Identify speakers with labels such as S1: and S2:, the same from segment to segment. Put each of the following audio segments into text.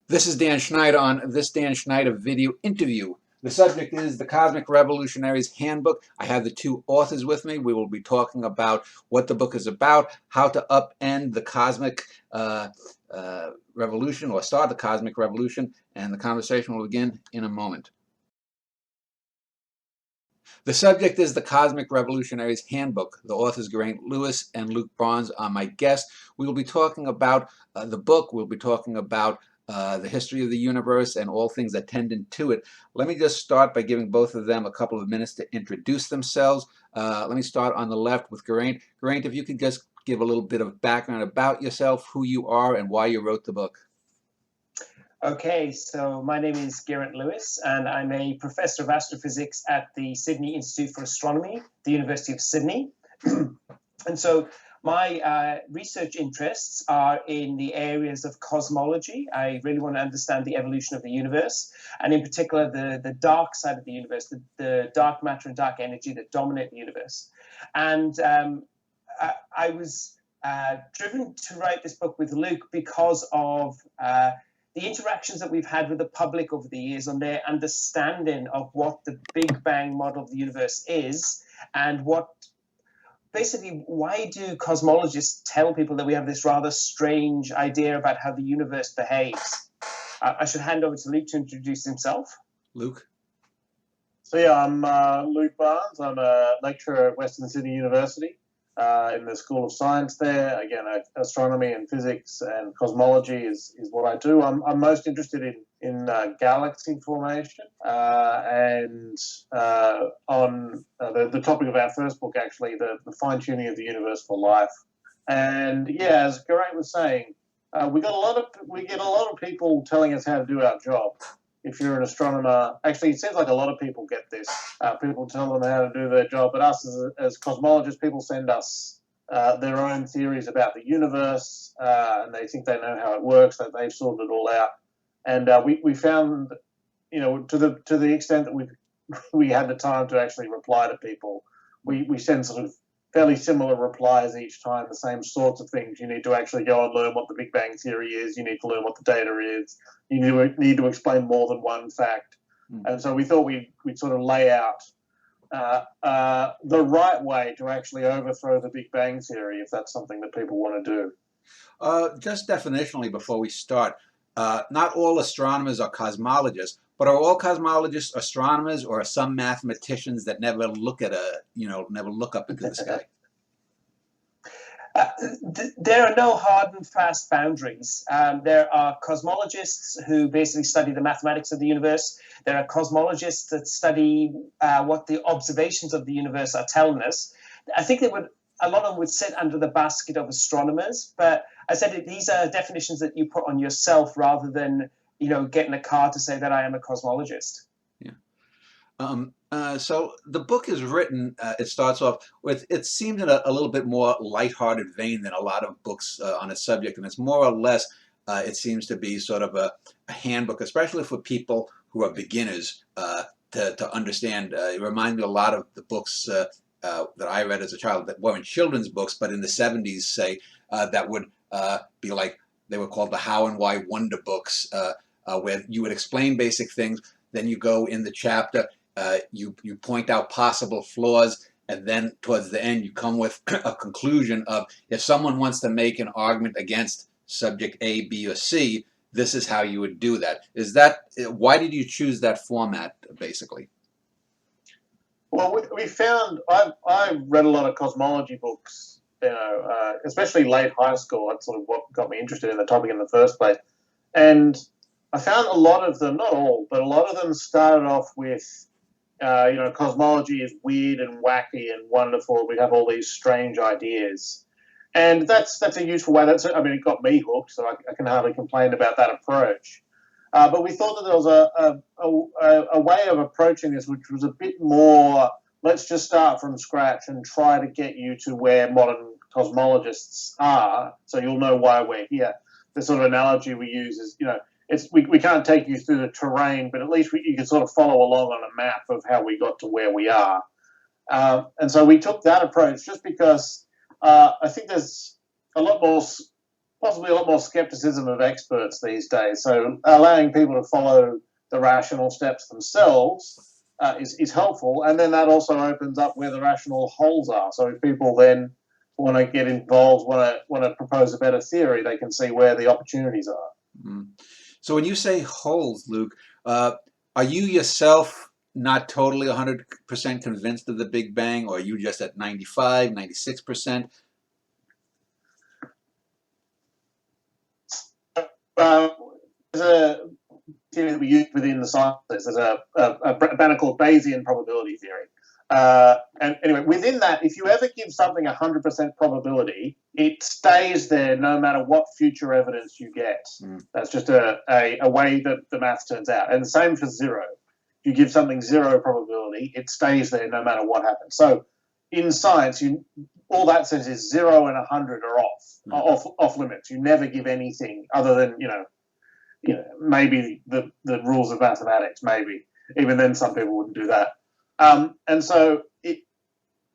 S1: This is Dan Schneider on this Dan Schneider video interview. The subject is The Cosmic Revolutionary's Handbook. I have the two authors with me. We will be talking about what the book is about, how to upend the cosmic revolution or start the cosmic revolution, and the conversation will begin in a moment. The subject is The Cosmic Revolutionary's Handbook. The authors Geraint Lewis and Luke Barnes are my guests. We will be talking about the book. We'll be talking about the history of the universe and all things attendant to it. Let me just start by giving both of them a couple of minutes to introduce themselves. Let me start on the left with Geraint. Geraint, if you could just give a little bit of background about yourself, who you are, and why you wrote the book.
S2: Okay, so my name is Geraint Lewis, and I'm a professor of astrophysics at the Sydney Institute for Astronomy, the University of Sydney. And so my research interests are in the areas of cosmology. I really want to understand the evolution of the universe, and in particular, the dark side of the universe, the dark matter and dark energy that dominate the universe. And I was driven to write this book with Luke because of the interactions that we've had with the public over the years on their understanding of what the Big Bang model of the universe is, and what basically, why do cosmologists tell people that we have this rather strange idea about how the universe behaves? I should hand over to Luke to introduce himself.
S1: Luke?
S3: So yeah, I'm Luke Barnes. I'm a lecturer at Western Sydney University in the School of Science there. Again, astronomy and physics and cosmology is what I do. I'm most interested in galaxy formation and on the topic of our first book, actually, the fine-tuning of the universe for life. And yeah, as Geraint was saying, we get a lot of people telling us how to do our job. If you're an astronomer, actually, it seems like a lot of people get this. People tell them how to do their job, but us as cosmologists, people send us their own theories about the universe, and they think they know how it works, that they've sorted it all out. And we found, to the extent that we had the time to actually reply to people, we send sort of fairly similar replies each time, the same sorts of things. You need to actually go and learn what the Big Bang Theory is. You need to learn what the data is. You need to explain more than one fact. And so we thought we'd sort of lay out the right way to actually overthrow the Big Bang Theory, if that's something that people want to do.
S1: Just definitionally, before we start, not all astronomers are cosmologists, but are all cosmologists astronomers, or are some mathematicians that never look at never look up into the sky?
S2: There are no hard and fast boundaries. There are cosmologists who basically study the mathematics of the universe. There are cosmologists that study what the observations of the universe are telling us. I think a lot of them would sit under the basket of astronomers, but I said these are definitions that you put on yourself rather than get in a car to say that I am a cosmologist.
S1: Yeah. So the book is written, it starts off with, it seems in a little bit more lighthearted vein than a lot of books on a subject, and it's more or less, it seems to be sort of a handbook, especially for people who are beginners to understand. It reminds me a lot of the books that I read as a child that weren't children's books, but in the 70s, say, that would be like, they were called the How and Why Wonder books, where you would explain basic things, then you go in the chapter, you point out possible flaws, and then towards the end you come with a conclusion of, if someone wants to make an argument against subject A, B, or C, this is how you would do that. Why did you choose that format, basically?
S3: Well, we found, I read a lot of cosmology books, especially late high school. That's sort of what got me interested in the topic in the first place. And I found a lot of them, not all, but a lot of them started off with, cosmology is weird and wacky and wonderful. We have all these strange ideas. And that's a useful way. It got me hooked, so I can hardly complain about that approach. But we thought that there was a way of approaching this which was a bit more, let's just start from scratch and try to get you to where modern cosmologists are, so you'll know why we're here. The sort of analogy we use is, we can't take you through the terrain, but at least you can sort of follow along on a map of how we got to where we are. And so we took that approach just because I think there's a lot more possibly a lot more skepticism of experts these days. So allowing people to follow the rational steps themselves is helpful, and then that also opens up where the rational holes are. So if people then want to get involved, want to propose a better theory, they can see where the opportunities are.
S1: Mm. So when you say holes, Luke, are you yourself not totally 100% convinced of the Big Bang, or are you just at 95, 96%?
S3: There's a theory that we use within the sciences. There's a banner called Bayesian probability theory. And anyway, within that, if you ever give something 100% probability, it stays there no matter what future evidence you get. That's just a way that the math turns out. And the same for zero. If you give something 0 probability, it stays there no matter what happens. So in science, all that says is 0 and 100 are off limits. You never give anything other than, maybe the rules of mathematics, maybe. Even then, some people wouldn't do that. And so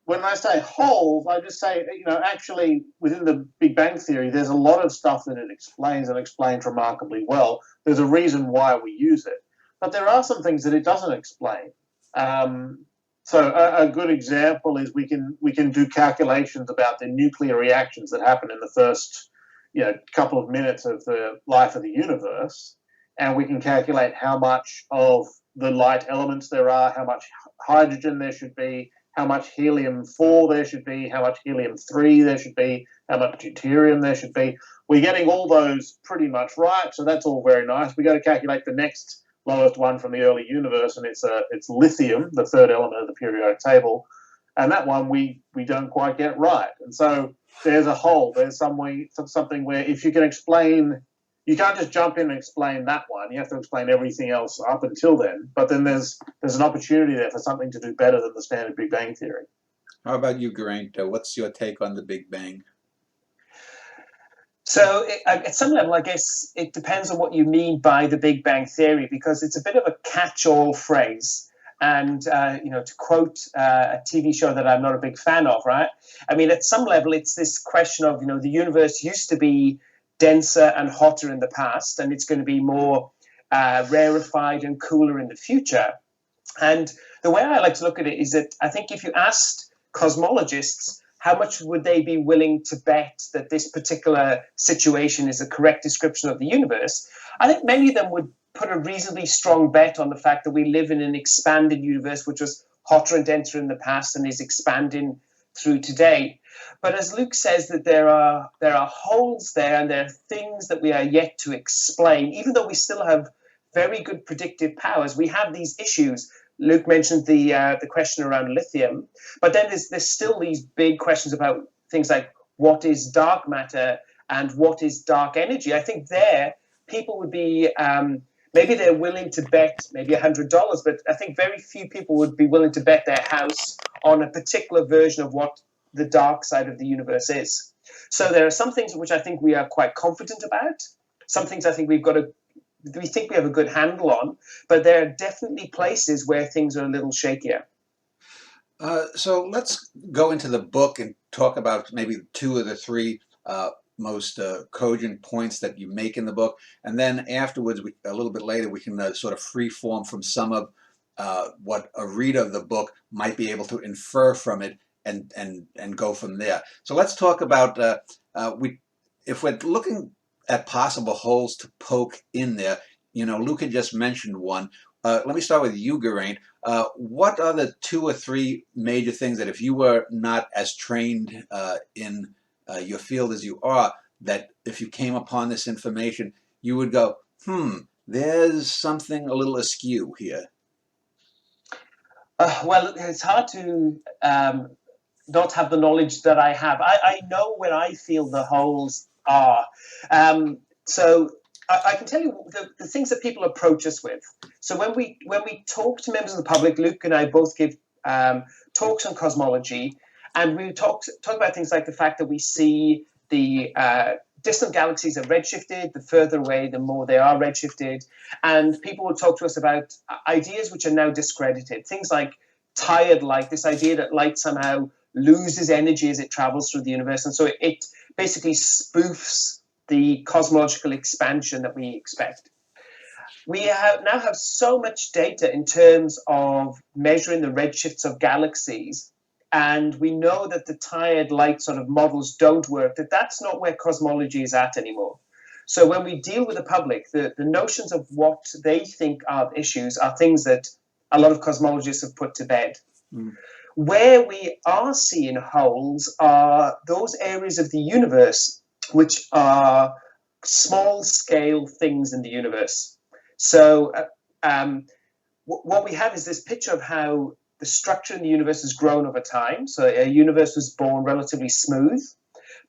S3: when I say holes, I just say, actually within the Big Bang Theory, there's a lot of stuff that it explains and explains remarkably well. There's a reason why we use it. But there are some things that it doesn't explain. So a good example is we can do calculations about the nuclear reactions that happen in the first couple of minutes of the life of the universe, and we can calculate how much of the light elements there are, how much hydrogen there should be, how much helium-4 there should be, how much helium-3 there should be, how much deuterium there should be. We're getting all those pretty much right, so that's all very nice. We got to calculate the next lowest one from the early universe, and it's lithium, the third element of the periodic table, and that one we don't quite get right. And so there's a hole. There's something where if you can explain, you can't just jump in and explain that one. You have to explain everything else up until then. But then there's an opportunity there for something to do better than the standard Big Bang theory.
S1: How about you, Geraint? What's your take on the Big Bang?
S2: So at some level, I guess it depends on what you mean by the Big Bang Theory, because it's a bit of a catch-all phrase. And, to quote a TV show that I'm not a big fan of, right? I mean, at some level, it's this question of, the universe used to be denser and hotter in the past, and it's going to be more rarefied and cooler in the future. And the way I like to look at it is that I think if you asked cosmologists, how much would they be willing to bet that this particular situation is a correct description of the universe? I think many of them would put a reasonably strong bet on the fact that we live in an expanded universe, which was hotter and denser in the past and is expanding through today. But as Luke says, that there are holes there, and there are things that we are yet to explain. Even though we still have very good predictive powers, we have these issues. Luke mentioned the question around lithium, but then there's still these big questions about things like what is dark matter and what is dark energy. I think there people would be maybe they're willing to bet maybe $100, but I think very few people would be willing to bet their house on a particular version of what the dark side of the universe is. So there are some things which I think we are quite confident about. Some things I think we think we have a good handle on, but there are definitely places where things are a little shakier.
S1: So let's go into the book and talk about maybe 2 of the 3 most cogent points that you make in the book, and then afterwards, a little bit later, we can sort of free form from some of what a reader of the book might be able to infer from it, and go from there. So let's talk about if we're looking at possible holes to poke in there. Luke had just mentioned one. Let me start with you, Geraint. What are the 2 or 3 major things that, if you were not as trained in your field as you are, that if you came upon this information, you would go, there's something a little askew here?
S2: Well, it's hard to not have the knowledge that I have. I know where I feel the holes are. So I can tell you the things that people approach us with. So when we talk to members of the public, Luke and I both give talks on cosmology, and we talk about things like the fact that we see the distant galaxies are redshifted. The further away, the more they are redshifted. And people will talk to us about ideas which are now discredited. Things like tired light, this idea that light somehow loses energy as it travels through the universe. And so it basically spoofs the cosmological expansion that we expect. We now have so much data in terms of measuring the redshifts of galaxies, and we know that the tired light sort of models don't work, that's not where cosmology is at anymore. So when we deal with the public, the notions of what they think are issues are things that a lot of cosmologists have put to bed. Mm. Where we are seeing holes are those areas of the universe which are small-scale things in the universe. So what we have is this picture of how the structure in the universe has grown over time. So a universe was born relatively smooth,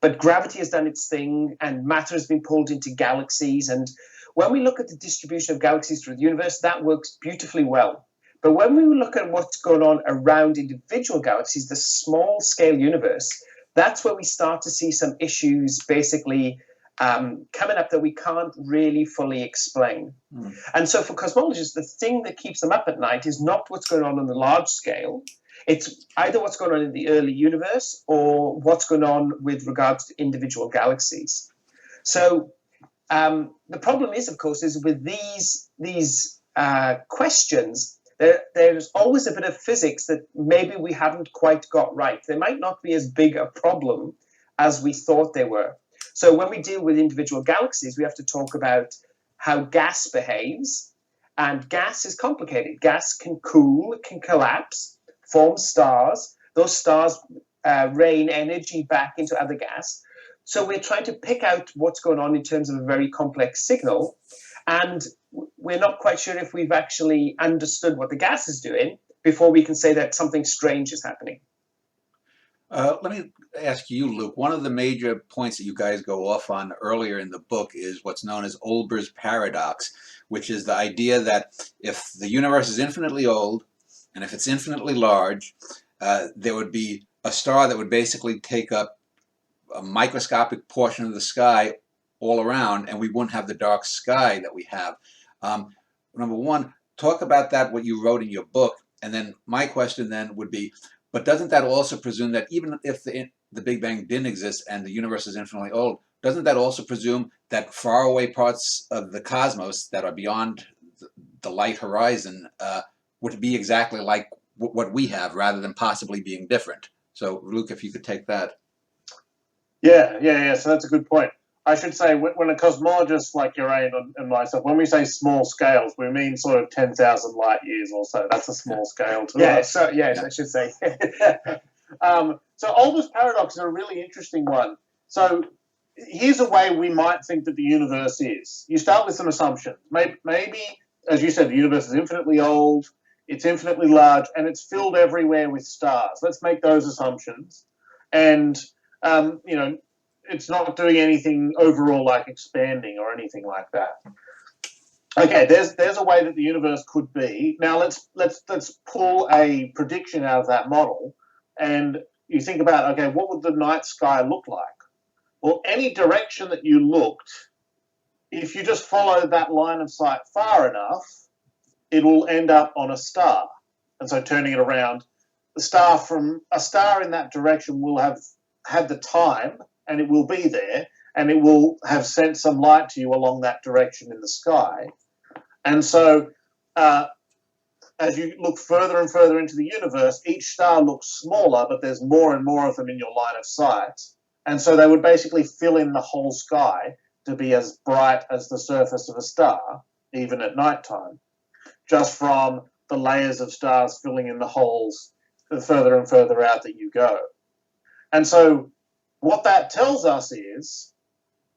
S2: but gravity has done its thing and matter has been pulled into galaxies. And when we look at the distribution of galaxies through the universe, that works beautifully well. But when we look at what's going on around individual galaxies, the small-scale universe, that's where we start to see some issues basically coming up that we can't really fully explain. Mm. And so for cosmologists, the thing that keeps them up at night is not what's going on the large scale. It's either what's going on in the early universe or what's going on with regards to individual galaxies. So the problem is, of course, is with these questions, there's always a bit of physics that maybe we haven't quite got right. They might not be as big a problem as we thought they were. So when we deal with individual galaxies, we have to talk about how gas behaves. And gas is complicated. Gas can cool, it can collapse, form stars. Those stars rain energy back into other gas. So we're trying to pick out what's going on in terms of a very complex signal. And we're not quite sure if we've actually understood what the gas is doing before we can say that something strange is happening.
S1: Let me ask you, Luke, one of the major points that you guys go off on earlier in the book is what's known as Olber's paradox, which is the idea that if the universe is infinitely old and if it's infinitely large, there would be a star that would basically take up a microscopic portion of the sky all around, and we wouldn't have the dark sky that we have. Number one, talk about that, what you wrote in your book, and then my question then would be, but doesn't that also presume that even if the Big Bang didn't exist and the universe is infinitely old, doesn't that also presume that faraway parts of the cosmos that are beyond the light horizon would be exactly like what we have rather than possibly being different? So, Luke, if you could take that.
S3: Yeah. So that's a good point. I should say, when a cosmologist like Urain and myself, when we say small scales, we mean sort of 10,000 light years or so. That's a small scale to us.
S2: So, yes, I should say.
S3: So Olber's paradox is a really interesting one. So here's a way we might think that the universe is. You start with some assumptions. Maybe, as you said, the universe is infinitely old, it's infinitely large, and it's filled everywhere with stars. Let's make those assumptions. And, it's not doing anything overall like expanding or anything like that. Okay, there's a way that the universe could be. Now let's pull a prediction out of that model, and you think about, okay, what would the night sky look like? Well, any direction that you looked, if you just follow that line of sight far enough, it will end up on a star. And so turning it around, a star in that direction will have had the time, and it will be there, and it will have sent some light to you along that direction in the sky. And so as you look further and further into the universe, each star looks smaller, but there's more and more of them in your line of sight. And so they would basically fill in the whole sky to be as bright as the surface of a star, even at nighttime, just from the layers of stars filling in the holes the further and further out that you go. And so what that tells us is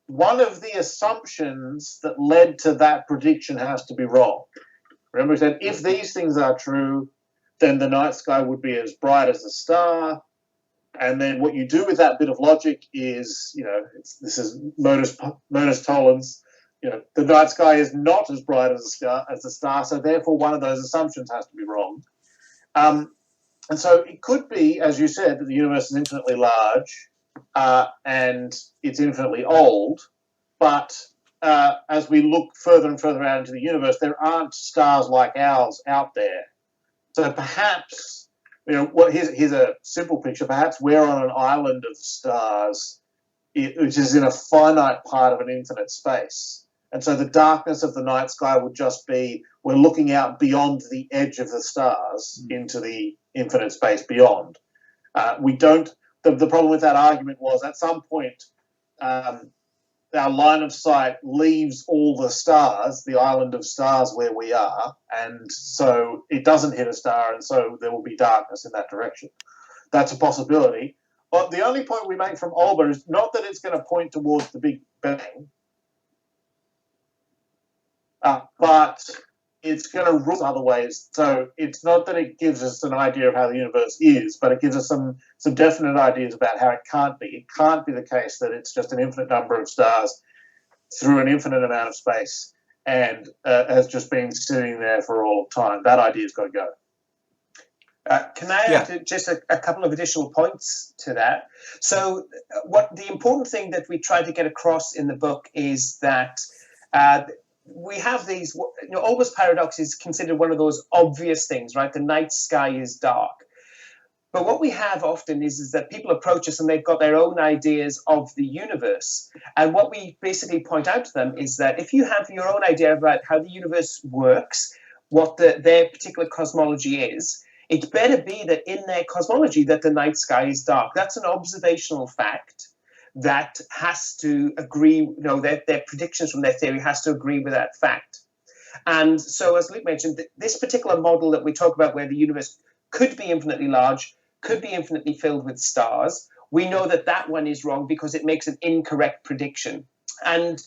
S3: one of the assumptions that led to that prediction has to be wrong. Remember, we said if these things are true, then the night sky would be as bright as a star. And then what you do with that bit of logic is, this is modus tollens. The night sky is not as bright as a star, so therefore one of those assumptions has to be wrong. And so it could be, as you said, that the universe is infinitely large and it's infinitely old, but as we look further and further out into the universe, there aren't stars like ours out there. So perhaps, here's a simple picture. Perhaps we're on an island of stars which is in a finite part of an infinite space. And so the darkness of the night sky would just be, we're looking out beyond the edge of the stars into the infinite space beyond. The problem with that argument was at some point, our line of sight leaves all the stars, the island of stars where we are, and so it doesn't hit a star, and so there will be darkness in that direction. That's a possibility. But the only point we make from Olber is not that it's going to point towards the Big Bang, but it's going to rule other ways. So it's not that it gives us an idea of how the universe is, but it gives us some definite ideas about how it can't be. It can't be the case that it's just an infinite number of stars through an infinite amount of space and has just been sitting there for all time. That idea's got to go.
S2: Can I add just a couple of additional points to that? So what the important thing that we try to get across in the book is that we have these, Olber's paradox is considered one of those obvious things, right? The night sky is dark. But what we have often is that people approach us and they've got their own ideas of the universe. And what we basically point out to them is that if you have your own idea about how the universe works, what their particular cosmology is, it better be that in their cosmology that the night sky is dark. That's an observational fact that has to agree, their predictions from their theory has to agree with that fact. And so, as Luke mentioned, this particular model that we talk about where the universe could be infinitely large, could be infinitely filled with stars, we know that that one is wrong because it makes an incorrect prediction. And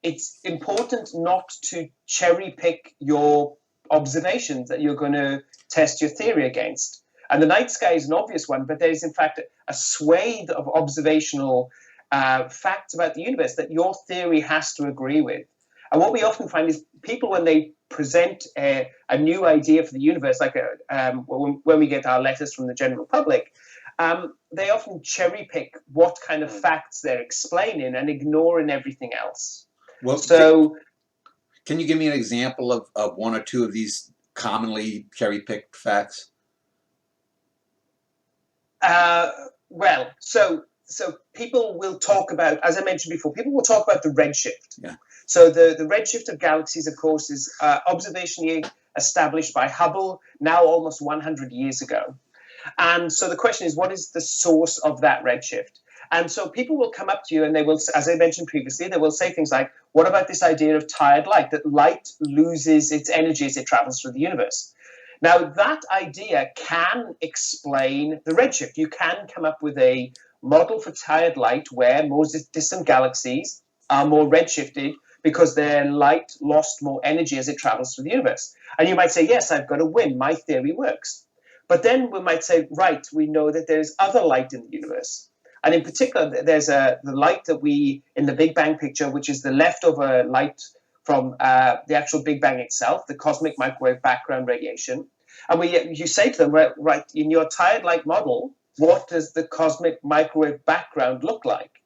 S2: it's important not to cherry pick your observations that you're going to test your theory against. And the night sky is an obvious one, but there's in fact a swathe of observational facts about the universe that your theory has to agree with. And what we often find is people, when they present a new idea for the universe, like when we get our letters from the general public, they often cherry pick what kind of facts they're explaining and ignoring everything else.
S1: Well,
S2: so
S1: can you give me an example of one or two of these commonly cherry-picked facts?
S2: So people will talk about, as I mentioned before, people will talk about the redshift.
S1: Yeah.
S2: So the redshift of galaxies, of course, is observationally established by Hubble now almost 100 years ago. And so the question is, what is the source of that redshift? And so people will come up to you and they will, as I mentioned previously, they will say things like, what about this idea of tired light, that light loses its energy as it travels through the universe? Now, that idea can explain the redshift. You can come up with a model for tired light where more distant galaxies are more redshifted because their light lost more energy as it travels through the universe. And you might say, yes, I've got a win. My theory works. But then we might say, right, we know that there's other light in the universe. And in particular, there's the light that in the Big Bang picture, which is the leftover light from the actual Big Bang itself, the cosmic microwave background radiation. And you say to them, right, in your tired light model, what does the cosmic microwave background look like?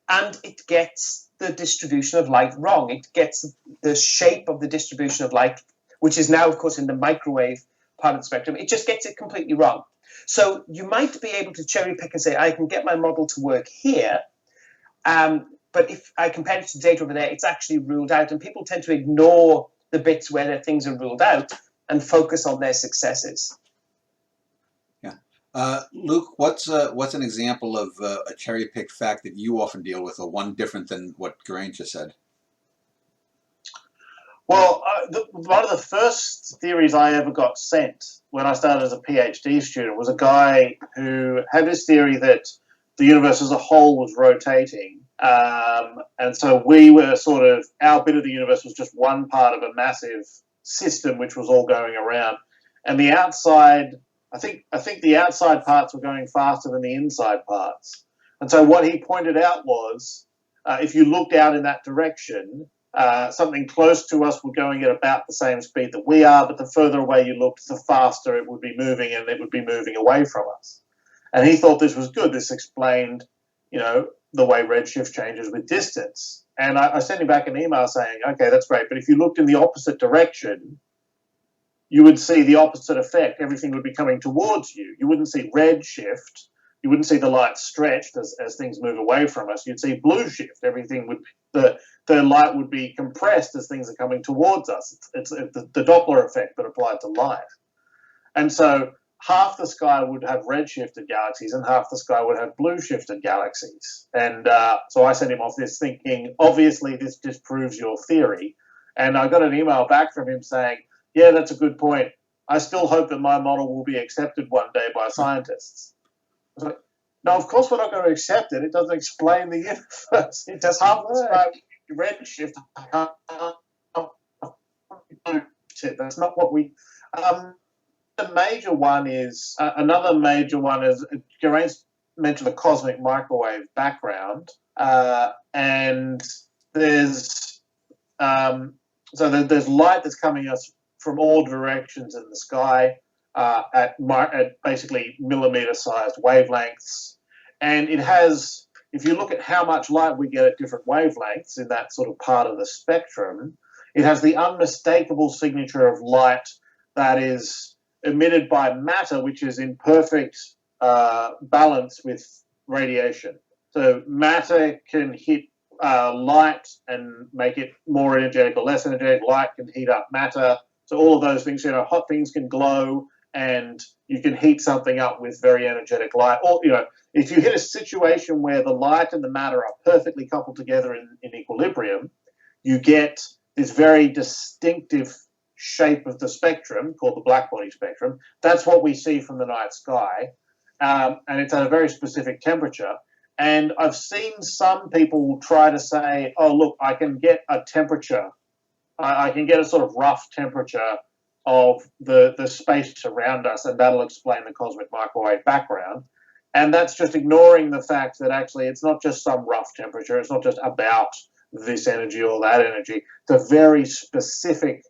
S2: And it gets the distribution of light wrong. It gets the shape of the distribution of light, which is now, of course, in the microwave part of the spectrum. It just gets it completely wrong. So you might be able to cherry pick and say, I can get my model to work here, but if I compare it to data over there, it's actually ruled out. And people tend to ignore the bits where their things are ruled out and focus on their successes.
S1: Yeah. Luke, what's an example of a cherry-picked fact that you often deal with, or one different than what Geraint just said?
S3: Well, one of the first theories I ever got sent when I started as a PhD student was a guy who had this theory that the universe as a whole was rotating. And so we were our bit of the universe was just one part of a massive system which was all going around. And the outside, I think the outside parts were going faster than the inside parts. And so what he pointed out was, if you looked out in that direction, something close to us was going at about the same speed that we are, but the further away you looked, the faster it would be moving, and it would be moving away from us. And he thought this was good. This explained, the way redshift changes with distance. And I sent him back an email saying, okay, that's great, but if you looked in the opposite direction, you would see the opposite effect. Everything would be coming towards you. You wouldn't see redshift, you wouldn't see the light stretched as things move away from us. You'd see blue shift. Everything would the light would be compressed as things are coming towards us. It's the Doppler effect, but applied to light. And so half the sky would have red-shifted galaxies and half the sky would have blue-shifted galaxies. And so I sent him off this thinking, obviously this disproves your theory. And I got an email back from him saying, yeah, that's a good point. I still hope that my model will be accepted one day by scientists. I was like, no, of course we're not going to accept it. It doesn't explain the universe. It does half the sky redshift. That's not what we... the major one is, another major one is, Geraint's mentioned the cosmic microwave background, and there's there's light that's coming us from all directions in the sky at basically millimeter-sized wavelengths, and it has, if you look at how much light we get at different wavelengths in that sort of part of the spectrum, it has the unmistakable signature of light that is emitted by matter, which is in perfect balance with radiation. So matter can hit light and make it more energetic or less energetic. Light can heat up matter. So all of those things, hot things can glow, and you can heat something up with very energetic light. Or, if you hit a situation where the light and the matter are perfectly coupled together in equilibrium, you get this very distinctive shape of the spectrum called the blackbody spectrum. That's what we see from the night sky, and it's at a very specific temperature. And I've seen some people try to say, oh, look, I can get a temperature. I can get a sort of rough temperature of the space around us, and that'll explain the cosmic microwave background. And that's just ignoring the fact that actually it's not just some rough temperature. It's not just about this energy or that energy. It's a very specific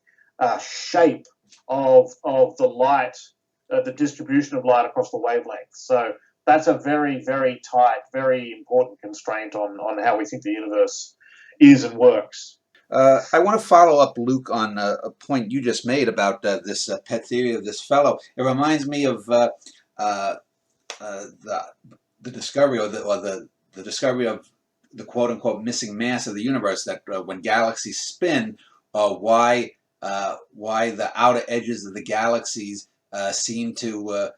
S3: shape of the light, the distribution of light across the wavelength. So that's a very, very tight, very important constraint on how we think the universe is and works.
S1: I want to follow up, Luke, on a point you just made about this pet theory of this fellow. It reminds me of the discovery, or the discovery of the quote-unquote missing mass of the universe, that when galaxies spin, why the outer edges of the galaxies seem to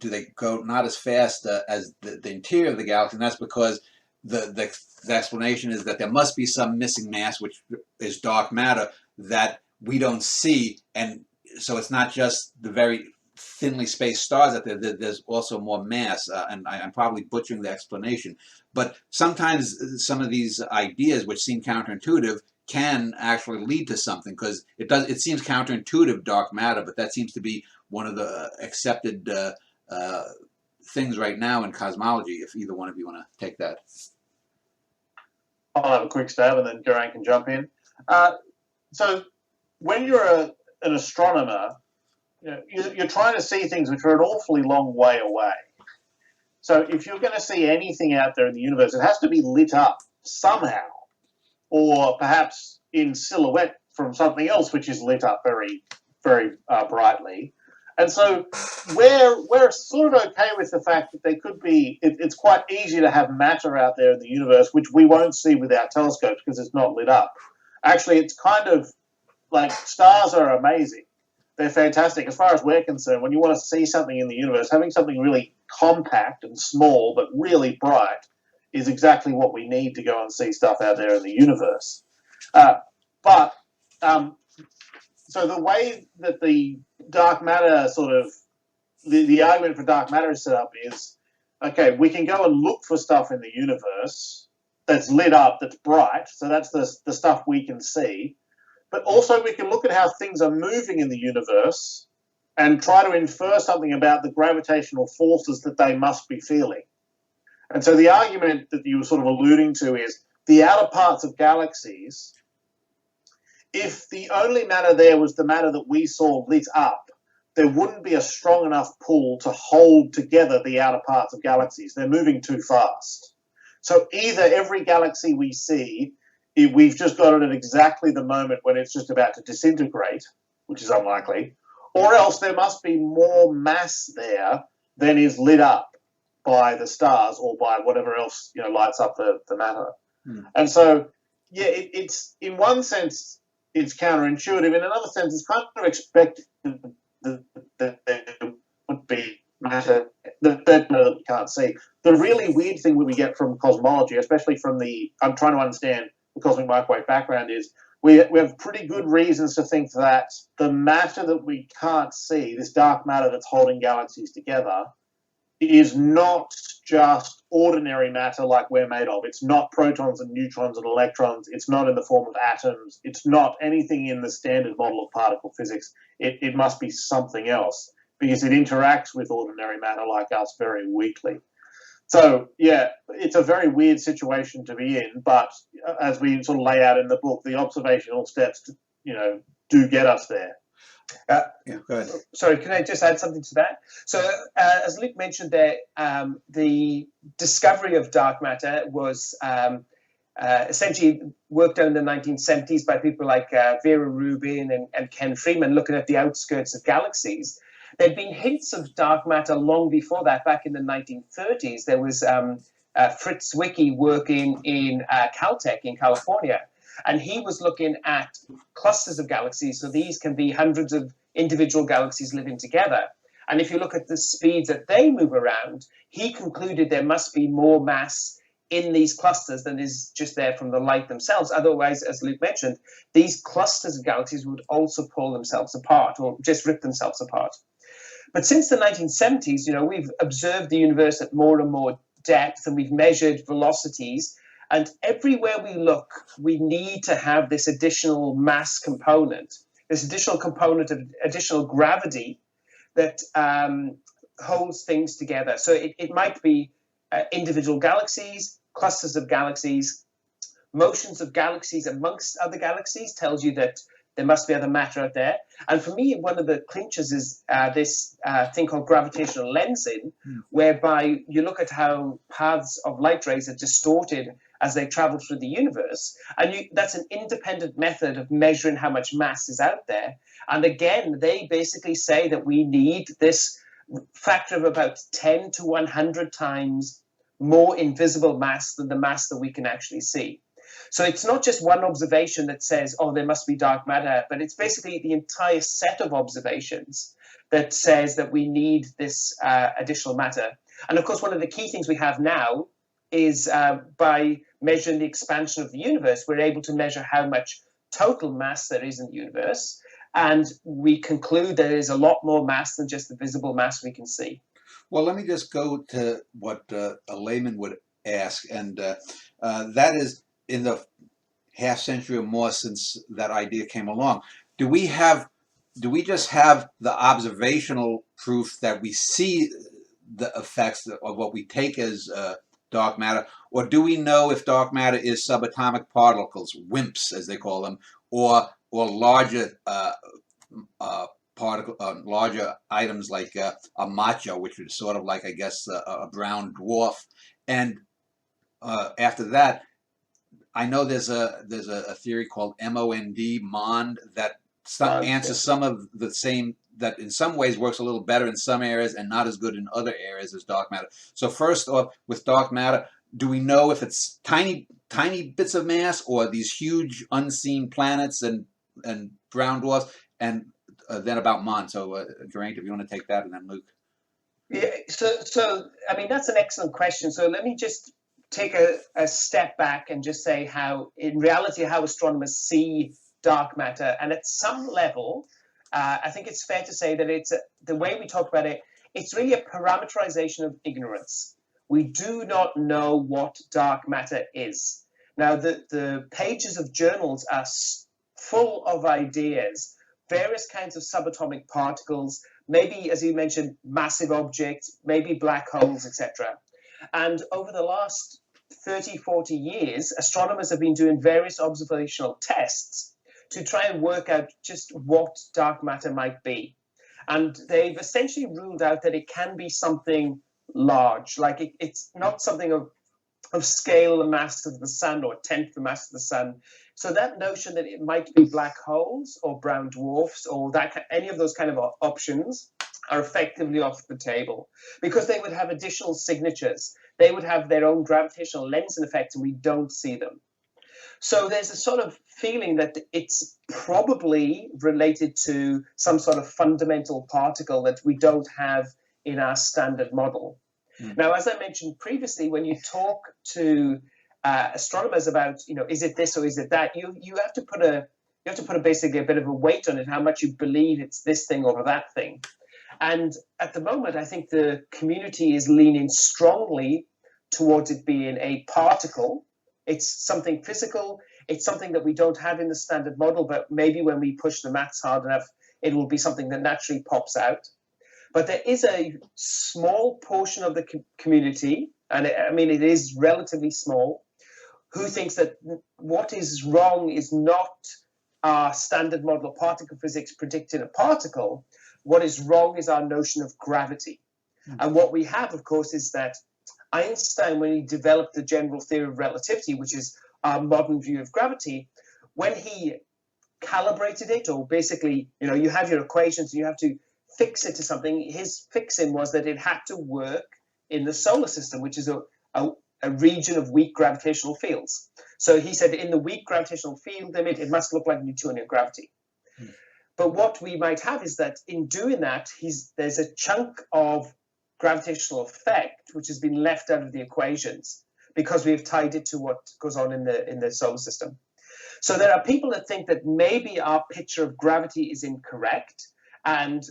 S1: do they go not as fast as the interior of the galaxy, and that's because the explanation is that there must be some missing mass, which is dark matter, that we don't see, and so it's not just the very thinly spaced stars out there. There's also more mass, and I'm probably butchering the explanation, but sometimes some of these ideas, which seem counterintuitive, can actually lead to something, because it seems counterintuitive, dark matter, but that seems to be one of the accepted things right now in cosmology. If either one of you want to take that.
S3: I'll have a quick stab and then Geraint can jump in. So when you're an astronomer, you're trying to see things which are an awfully long way away. So if you're going to see anything out there in the universe, it has to be lit up somehow, or perhaps in silhouette from something else which is lit up very, very brightly. And so we're sort of okay with the fact that there could be, it's quite easy to have matter out there in the universe which we won't see with our telescopes because it's not lit up. Actually, it's kind of like, stars are amazing. They're fantastic. As far as we're concerned, when you want to see something in the universe, having something really compact and small but really bright is exactly what we need to go and see stuff out there in the universe. So the way that the dark matter the argument for dark matter is set up is, okay, we can go and look for stuff in the universe that's lit up, that's bright, so that's the stuff we can see, but also we can look at how things are moving in the universe and try to infer something about the gravitational forces that they must be feeling. And so the argument that you were sort of alluding to is the outer parts of galaxies, if the only matter there was the matter that we saw lit up, there wouldn't be a strong enough pull to hold together the outer parts of galaxies. They're moving too fast. So either every galaxy we see, we've just got it at exactly the moment when it's just about to disintegrate, which is unlikely, or else there must be more mass there than is lit up. by the stars or by whatever else lights up the matter.
S1: Hmm.
S3: And so, yeah, it's in one sense it's counterintuitive. In another sense, it's kind of expected that there would be matter that we can't see. The really weird thing that we get from cosmology, especially from I'm trying to understand the cosmic microwave background, is we have pretty good reasons to think that the matter that we can't see, this dark matter that's holding galaxies together, is not just ordinary matter like we're made of. It's not protons and neutrons and electrons. It's not in the form of atoms. It's not anything in the standard model of particle physics. It must be something else because it interacts with ordinary matter like us very weakly. So, yeah, it's a very weird situation to be in, but as we sort of lay out in the book, the observational steps, do get us there.
S1: Yeah, go ahead.
S2: Sorry, can I just add something to that? So, as Luke mentioned there, the discovery of dark matter was essentially worked on in the 1970s by people like Vera Rubin and Ken Freeman, looking at the outskirts of galaxies. There'd been hints of dark matter long before that. Back in the 1930s, there was Fritz Zwicky working in Caltech in California, and he was looking at clusters of galaxies. So these can be hundreds of individual galaxies living together. And if you look at the speeds that they move around, he concluded there must be more mass in these clusters than is just there from the light themselves. Otherwise, as Luke mentioned, these clusters of galaxies would also pull themselves apart or just rip themselves apart. But since the 1970s, we've observed the universe at more and more depth, and we've measured velocities. And everywhere we look, we need to have this additional mass component, this additional component of additional gravity that holds things together. So it might be individual galaxies, clusters of galaxies, motions of galaxies amongst other galaxies tells you that there must be other matter out there. And for me, one of the clinches is this thing called gravitational lensing, whereby you look at how paths of light rays are distorted as they travel through the universe. And that's an independent method of measuring how much mass is out there. And again, they basically say that we need this factor of about 10 to 100 times more invisible mass than the mass that we can actually see. So it's not just one observation that says, oh, there must be dark matter, but it's basically the entire set of observations that says that we need this additional matter. And of course, one of the key things we have now is by measuring the expansion of the universe, we're able to measure how much total mass there is in the universe. And we conclude there is a lot more mass than just the visible mass we can see.
S1: Well, let me just go to what a layman would ask, and that is, in the half century or more since that idea came along, do we just have the observational proof that we see the effects of what we take as dark matter, or do we know if dark matter is subatomic particles, WIMPs as they call them, or larger larger items like a macho, which is sort of like, I guess, a brown dwarf? And after that, I know there's a theory called MOND that answers some of the same, that in some ways works a little better in some areas and not as good in other areas as dark matter. So first off, with dark matter, do we know if it's tiny bits of mass or these huge unseen planets and brown dwarfs? And then about MOND. So Geraint, if you want to take that, and then Luke.
S2: Yeah, so I mean, that's an excellent question. So let me just take a step back and just say how, in reality, how astronomers see dark matter. And at some level, I think it's fair to say that it's the way we talk about it, it's really a parameterization of ignorance. We do not know what dark matter is. Now, the pages of journals are full of ideas, various kinds of subatomic particles, maybe, as you mentioned, massive objects, maybe black holes, etc. And over the last 30, 40 years, astronomers have been doing various observational tests to try and work out just what dark matter might be. And they've essentially ruled out that it can be something large, like it's not something of scale the mass of the sun or a tenth the mass of the sun. So that notion that it might be black holes or brown dwarfs or any of those kind of options are effectively off the table because they would have additional signatures. They would have their own gravitational lensing effects, and we don't see them. So there's a sort of feeling that it's probably related to some sort of fundamental particle that we don't have in our standard model. Now, as I mentioned previously, when you talk to astronomers about, is it this or is it that, you have to put basically a bit of a weight on it, how much you believe it's this thing or that thing. And at the moment, I think the community is leaning strongly towards it being a particle. It's something physical. It's something that we don't have in the standard model, but maybe when we push the maths hard enough, it will be something that naturally pops out. But there is a small portion of the community, and it is relatively small, who thinks that what is wrong is not our standard model of particle physics predicting a particle. What is wrong is our notion of gravity. And what we have, of course, is that Einstein, when he developed the general theory of relativity, which is our modern view of gravity, when he calibrated it, or basically, you have your equations and you have to fix it to something, his fixing was that it had to work in the solar system, which is a region of weak gravitational fields. So he said in the weak gravitational field limit, it must look like Newtonian gravity. But what we might have is that in doing that, there's a chunk of gravitational effect which has been left out of the equations because we've tied it to what goes on in the solar system. So there are people that think that maybe our picture of gravity is incorrect, and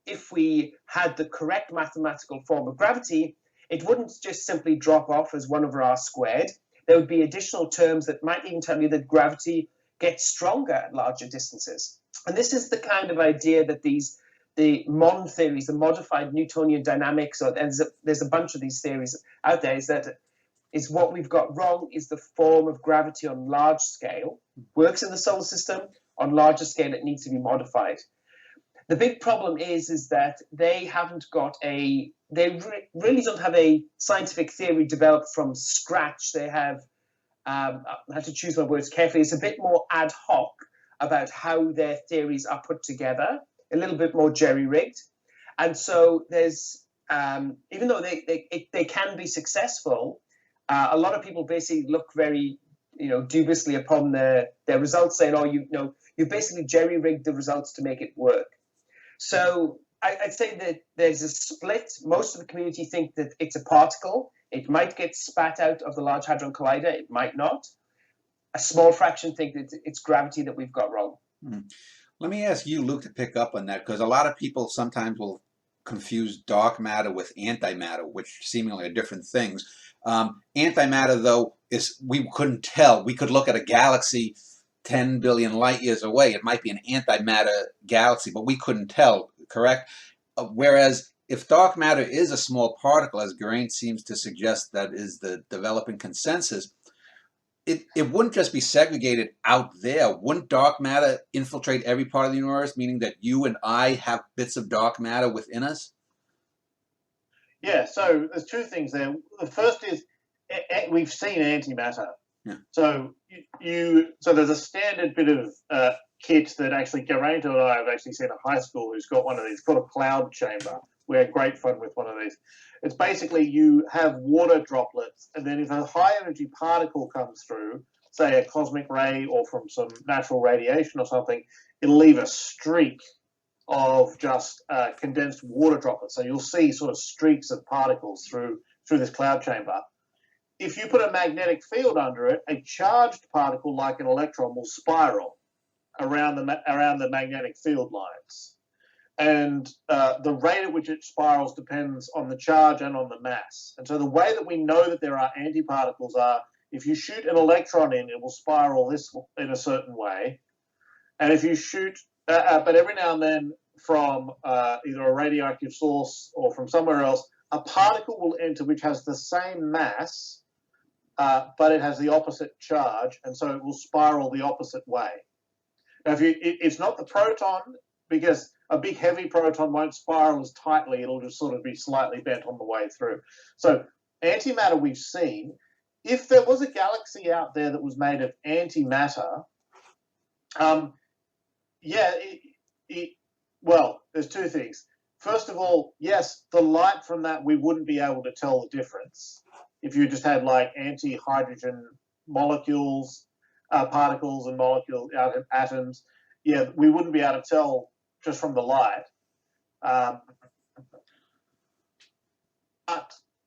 S2: if we had the correct mathematical form of gravity, it wouldn't just simply drop off as 1 over r squared. There would be additional terms that might even tell you that gravity gets stronger at larger distances. And this is the kind of idea that the MON theories, the modified Newtonian dynamics, and there's a bunch of these theories out there, is what we've got wrong is the form of gravity on large scale. Works in the solar system. On larger scale, it needs to be modified. The big problem is that they haven't got they really don't have a scientific theory developed from scratch. They have, I have to choose my words carefully, it's a bit more ad hoc about how their theories are put together, a little bit more jerry-rigged. And so there's, even though they can be successful, a lot of people basically look very, dubiously upon their results, saying, you basically jerry-rigged the results to make it work. So I'd say that there's a split. Most of the community think that it's a particle. It might get spat out of the Large Hadron Collider. It might not. A small fraction think that it's gravity that we've got wrong.
S1: Let me ask you, Luke, to pick up on that, because a lot of people sometimes will confuse dark matter with antimatter, which seemingly are different things. Antimatter, though, we couldn't tell. We could look at a galaxy 10 billion light years away. It might be an antimatter galaxy, but we couldn't tell, correct? Whereas if dark matter is a small particle, as Geraint seems to suggest that is the developing consensus, it wouldn't just be segregated out there. Wouldn't dark matter infiltrate every part of the universe, meaning that you and I have bits of dark matter within us?
S3: Yeah, so there's 2 things there. The first is we've seen antimatter.
S1: Yeah.
S3: So so there's a standard bit of kit that actually Geraint and I have actually seen at high school who's got one of these, called a cloud chamber. We had great fun with one of these. It's basically you have water droplets, and then if a high energy particle comes through, say a cosmic ray or from some natural radiation or something, it'll leave a streak of just condensed water droplets. So you'll see sort of streaks of particles through this cloud chamber. If you put a magnetic field under it, a charged particle like an electron will spiral around the magnetic field lines. And the rate at which it spirals depends on the charge and on the mass. And so the way that we know that there are antiparticles are, if you shoot an electron in, it will spiral this in a certain way. And if you shoot, but every now and then from either a radioactive source or from somewhere else, a particle will enter which has the same mass, but it has the opposite charge, and so it will spiral the opposite way. Now, it's not the proton, because a big heavy proton won't spiral as tightly. It'll just sort of be slightly bent on the way through. So antimatter we've seen. If there was a galaxy out there that was made of antimatter, well, there's 2 things. first of all, yes, the light from that, we wouldn't be able to tell the difference. If you just had like anti-hydrogen molecules, particles and molecules, atoms, yeah, we wouldn't be able to tell just from the light. But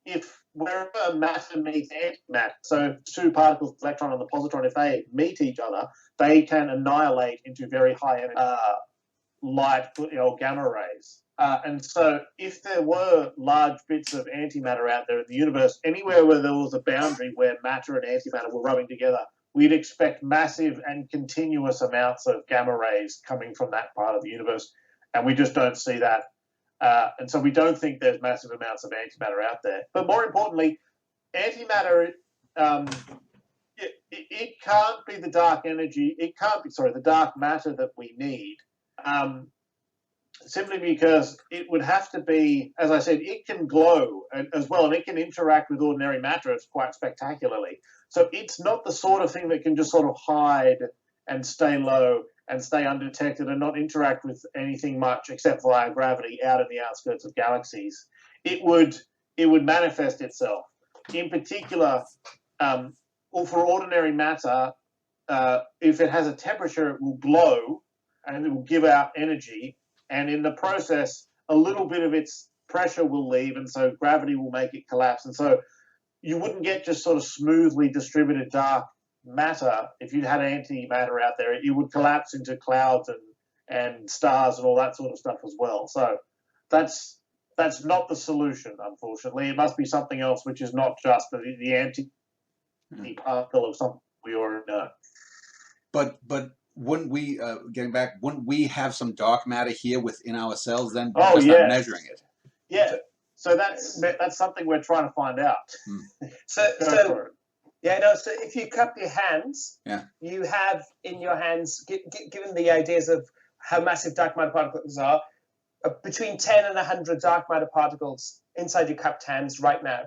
S3: if wherever matter meets antimatter, so two particles, the electron and the positron, if they meet each other, they can annihilate into very high energy light or gamma rays. And so if there were large bits of antimatter out there in the universe, anywhere where there was a boundary where matter and antimatter were rubbing together, we'd expect massive and continuous amounts of gamma rays coming from that part of the universe. And we just don't see that. And so we don't think there's massive amounts of antimatter out there. But more importantly, antimatter, it can't be the dark energy. It can't be, the dark matter that we need. Simply because it would have to be, as I said, it can glow as well, and it can interact with ordinary matter quite spectacularly. So it's not the sort of thing that can just sort of hide and stay low and stay undetected and not interact with anything much except via gravity out in the outskirts of galaxies. It would manifest itself. In particular, for ordinary matter, if it has a temperature, it will glow and it will give out energy. And in the process, a little bit of its pressure will leave, and so gravity will make it collapse. And so you wouldn't get just sort of smoothly distributed dark matter if you had antimatter out there. It would collapse into clouds and stars and all that sort of stuff as well. So that's not the solution, unfortunately. It must be something else, which is not just the anti-particle of something we already know.
S1: But wouldn't we, getting back, wouldn't we have some dark matter here within ourselves then?
S3: Oh,
S1: just not measuring it.
S3: Yeah. So that's something we're trying to find out.
S2: So if you cup your hands, you have in your hands, given the ideas of how massive dark matter particles are, between 10 and 100 dark matter particles inside your cupped hands right now.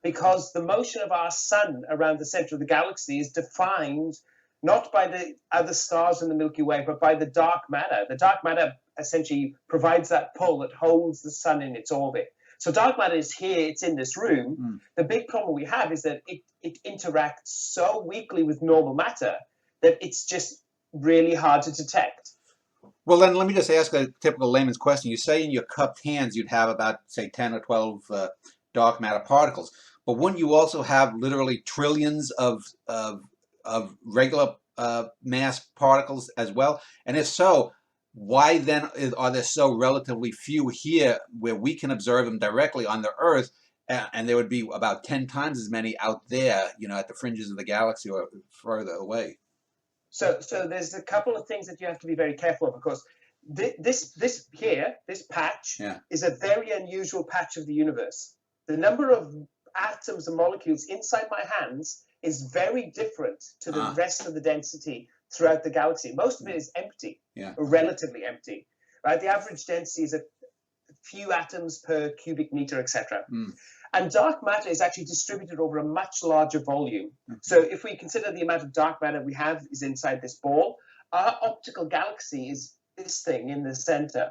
S2: Because the motion of our sun around the center of the galaxy is defined not by the other stars in the Milky Way, but by the dark matter. The dark matter essentially provides that pull that holds the sun in its orbit. So dark matter is here, it's in this room. The big problem we have is that it interacts so weakly with normal matter that it's just really hard to detect.
S1: Well, then let me just ask a typical layman's question. You say in your cupped hands you'd have about, say, 10 or 12 dark matter particles, but wouldn't you also have literally trillions of regular mass particles as well? And if so, why then are there so relatively few here where we can observe them directly on the Earth, and there would be about 10 times as many out there, at the fringes of the galaxy or further away?
S2: So there's a couple of things that you have to be very careful of. Of course, this patch is a very unusual patch of the universe. The number of atoms and molecules inside my hands is very different to the rest of the density throughout the galaxy. Most of it is empty, or relatively empty, right? The average density is a few atoms per cubic meter, etc. And dark matter is actually distributed over a much larger volume. So if we consider the amount of dark matter we have is inside this ball, our optical galaxy is this thing in the center.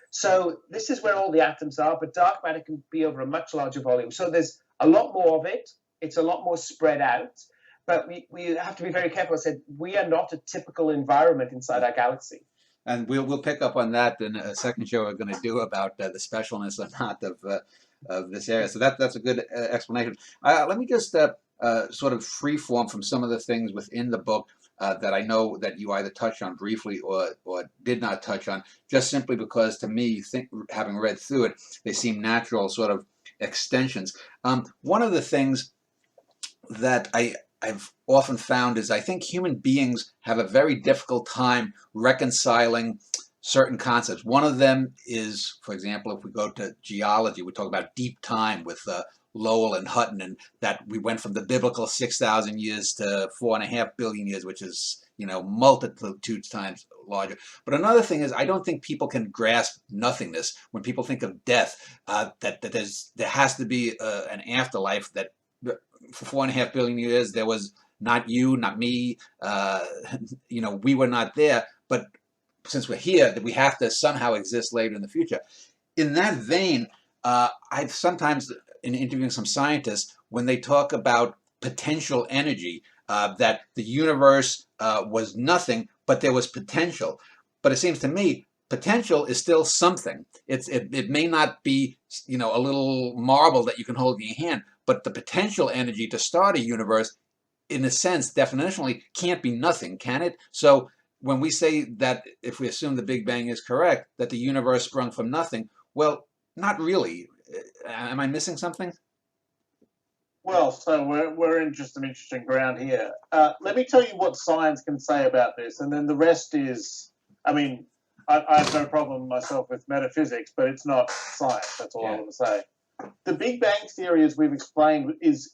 S2: So this is where all the atoms are, but dark matter can be over a much larger volume. So there's a lot more of it. It's a lot more spread out, but we have to be very careful. I said, we are not a typical environment inside our galaxy.
S1: And we'll pick up on that in a second show we're going to do about the specialness or not of this area. So that's a good explanation. Let me just sort of freeform from some of the things within the book that I know that you either touched on briefly or did not touch on, just simply because to me, having read through it, they seem natural sort of extensions. One of the things that I've often found is I think human beings have a very difficult time reconciling certain concepts. One of them is, for example, if we go to geology, we talk about deep time with Lowell and Hutton, and that we went from the biblical 6,000 years to 4.5 billion years, which is, multitudes times larger. But another thing is, I don't think people can grasp nothingness when people think of death, that there has to be an afterlife, that for 4.5 billion years there was not you, not me, we were not there, but since we're here, that we have to somehow exist later in the future. in that vein, I've sometimes, in interviewing some scientists, when they talk about potential energy, that the universe was nothing, but there was potential. But it seems to me potential is still something. It may not be, you know, a little marble that you can hold in your hand, but the potential energy to start a universe, in a sense, definitionally, can't be nothing, can it? So when we say that, if we assume the Big Bang is correct, that the universe sprung from nothing, well, not really. Am I missing something?
S3: Well, so we're in just some interesting ground here. Let me tell you what science can say about this, and then the rest is, I mean, I have no problem myself with metaphysics, but it's not science. That's all I want to say. The Big Bang Theory, as we've explained, is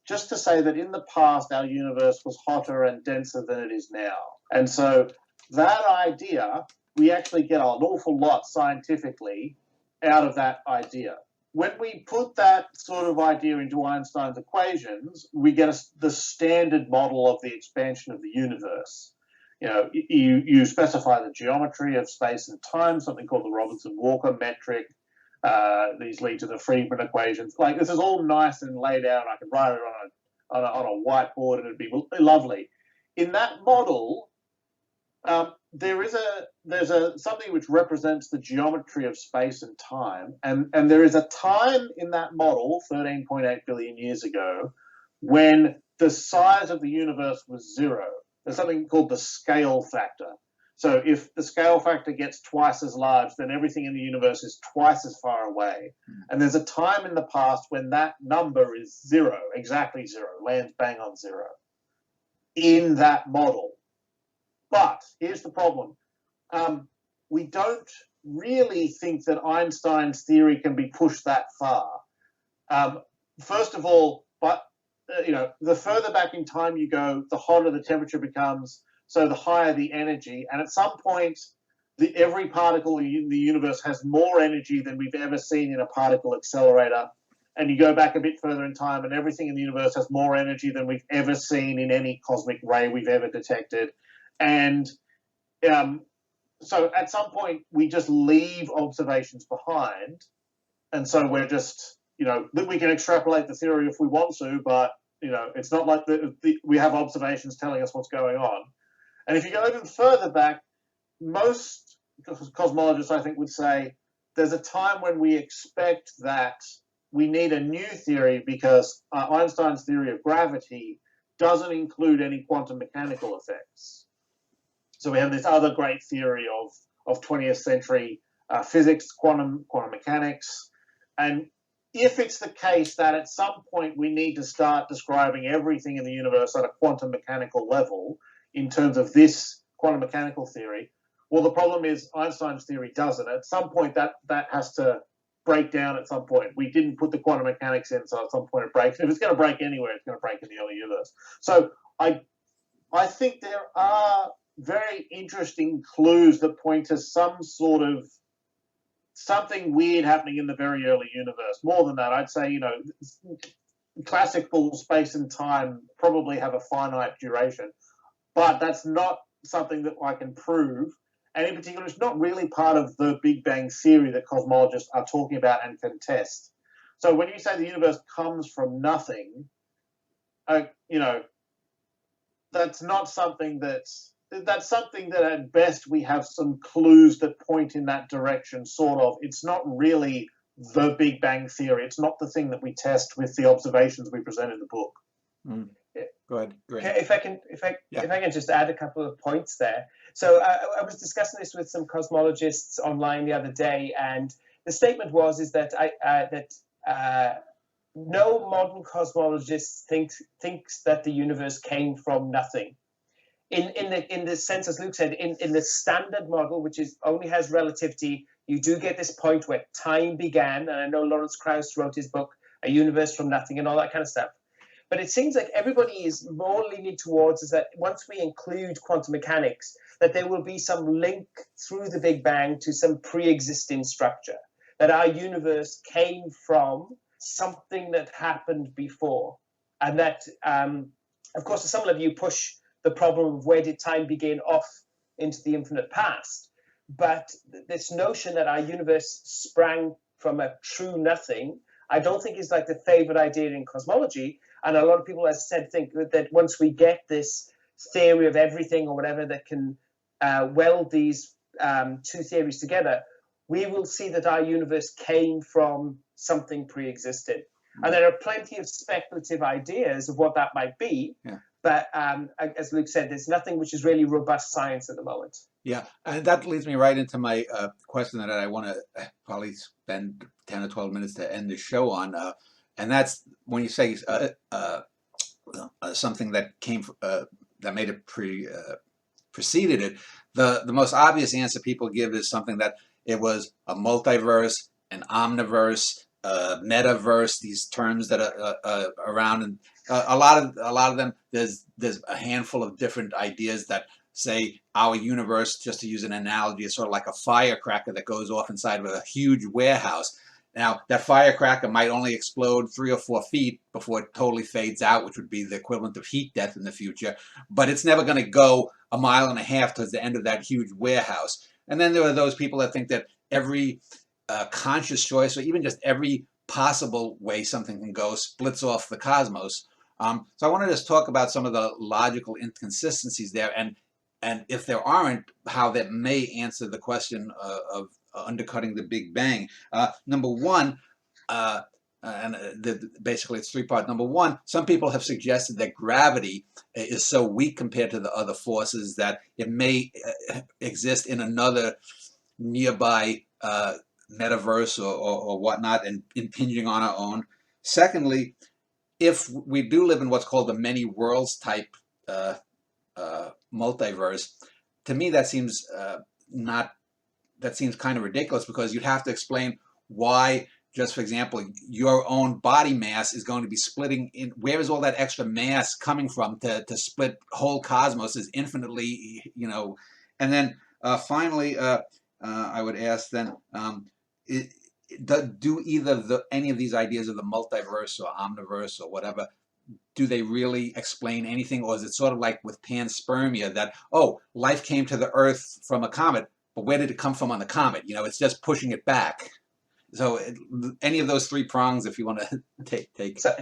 S3: just to say that in the past our universe was hotter and denser than it is now. And so that idea, we actually get an awful lot scientifically out of that idea. When we put that sort of idea into Einstein's equations, we get the standard model of the expansion of the universe. You know, you specify the geometry of space and time, something called the Robertson-Walker metric. These lead to the Friedman equations. Like, this is all nice and laid out. I can write it on a whiteboard, and it'd be lovely. In that model, there's something which represents the geometry of space and time, and there is a time in that model, 13.8 billion years ago, when the size of the universe was zero. There's something called the scale factor. So if the scale factor gets twice as large, then everything in the universe is twice as far away. And there's a time in the past when that number is zero, exactly zero, lands bang on zero in that model. But here's the problem. We don't really think that Einstein's theory can be pushed that far. First of all, the further back in time you go, the hotter the temperature becomes, so the higher the energy. And at some point, every particle in the universe has more energy than we've ever seen in a particle accelerator. And you go back a bit further in time, and everything in the universe has more energy than we've ever seen in any cosmic ray we've ever detected. And so at some point, we just leave observations behind. And so we're just, we can extrapolate the theory if we want to, but, it's not like we have observations telling us what's going on. And if you go even further back, most cosmologists, I think, would say there's a time when we expect that we need a new theory because Einstein's theory of gravity doesn't include any quantum mechanical effects. So we have this other great theory of 20th century physics, quantum mechanics. And if it's the case that at some point we need to start describing everything in the universe at a quantum mechanical level in terms of this quantum mechanical theory, well, the problem is Einstein's theory doesn't. At some point, that has to break down at some point. We didn't put the quantum mechanics in, so at some point it breaks. If it's going to break anywhere, it's going to break in the early universe. So I think there are very interesting clues that point to some sort of something weird happening in the very early universe. More than that, I'd say, classical space and time probably have a finite duration, but that's not something that I can prove. And in particular, it's not really part of the Big Bang theory that cosmologists are talking about and can test. So when you say the universe comes from nothing, that's not something that's something that at best we have some clues that point in that direction, sort of. It's not really the Big Bang theory. It's not the thing that we test with the observations we present in the book.
S1: Mm. Yeah. Go ahead. Great.
S2: Okay, if I can just add a couple of points there. So I was discussing this with some cosmologists online the other day, and the statement is that no modern cosmologist thinks that the universe came from nothing. In the sense, as Luke said, in the standard model, which only has relativity, you do get this point where time began, and I know Lawrence Krauss wrote his book, A Universe from Nothing, and all that kind of stuff. But it seems like everybody is more leaning towards is that once we include quantum mechanics, that there will be some link through the Big Bang to some pre-existing structure, that our universe came from something that happened before. And that, of course, some of you push the problem of where did time begin off into the infinite past. but this notion that our universe sprang from a true nothing, I don't think is like the favorite idea in cosmology. And a lot of people, as I said, think that once we get this theory of everything or whatever that can weld these two theories together, we will see that our universe came from something pre-existent. And there are plenty of speculative ideas of what that might be.
S1: Yeah.
S2: But as Luke said, there's nothing which is really robust science at the moment.
S1: Yeah, and that leads me right into my question that I want to probably spend 10 or 12 minutes to end the show on. And that's when you say something that came, that made it preceded it, the most obvious answer people give is something that it was a multiverse, an omniverse, metaverse, these terms that are around, and a lot of them, there's a handful of different ideas that say our universe, just to use an analogy, is sort of like a firecracker that goes off inside of a huge warehouse. Now, that firecracker might only explode 3 or 4 feet before it totally fades out, which would be the equivalent of heat death in the future, but it's never going to go 1.5 miles towards the end of that huge warehouse. And then there are those people that think that every conscious choice, or even just every possible way something can go, splits off the cosmos. So I want to just talk about some of the logical inconsistencies there, and if there aren't, how that may answer the question of undercutting the Big Bang. Number one, basically it's 3 parts. Number one, some people have suggested that gravity is so weak compared to the other forces that it may exist in another nearby metaverse or whatnot, and impinging on our own. Secondly, if we do live in what's called the many worlds type multiverse, to me that seems kind of ridiculous, because you'd have to explain why, just for example, your own body mass is going to be splitting in. Where is all that extra mass coming from to split whole cosmos is infinitely, and then finally, I would ask then, do either any of these ideas of the multiverse or omniverse or whatever, do they really explain anything? Or is it sort of like with panspermia that, oh, life came to the Earth from a comet, but where did it come from on the comet? It's just pushing it back. So any of those 3 prongs, if you want to take.
S2: So,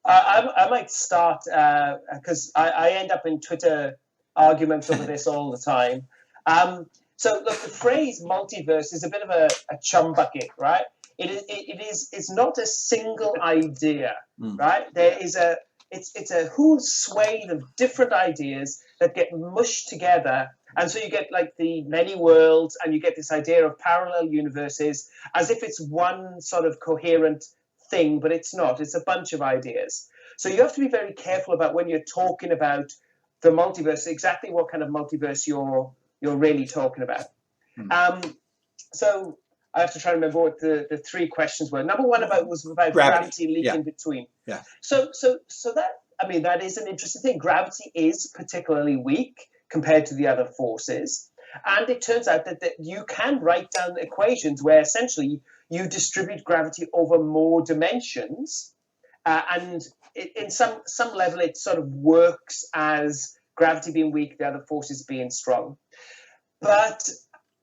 S2: I might start, because I end up in Twitter arguments over this all the time. So look, the phrase multiverse is a bit of a chum bucket, right? It's not a single idea, right? It's a whole swathe of different ideas that get mushed together. And so you get like the many worlds, and you get this idea of parallel universes as if it's one sort of coherent thing, but it's not. It's a bunch of ideas. So you have to be very careful about when you're talking about the multiverse, exactly what kind of multiverse you're really talking about. So I have to try to remember what the 3 questions were. Number one was about gravity leaking between.
S1: Yeah.
S2: So that is an interesting thing. Gravity is particularly weak compared to the other forces. And it turns out that you can write down equations where essentially you distribute gravity over more dimensions. And in some level, it sort of works as gravity being weak, the other forces being strong. But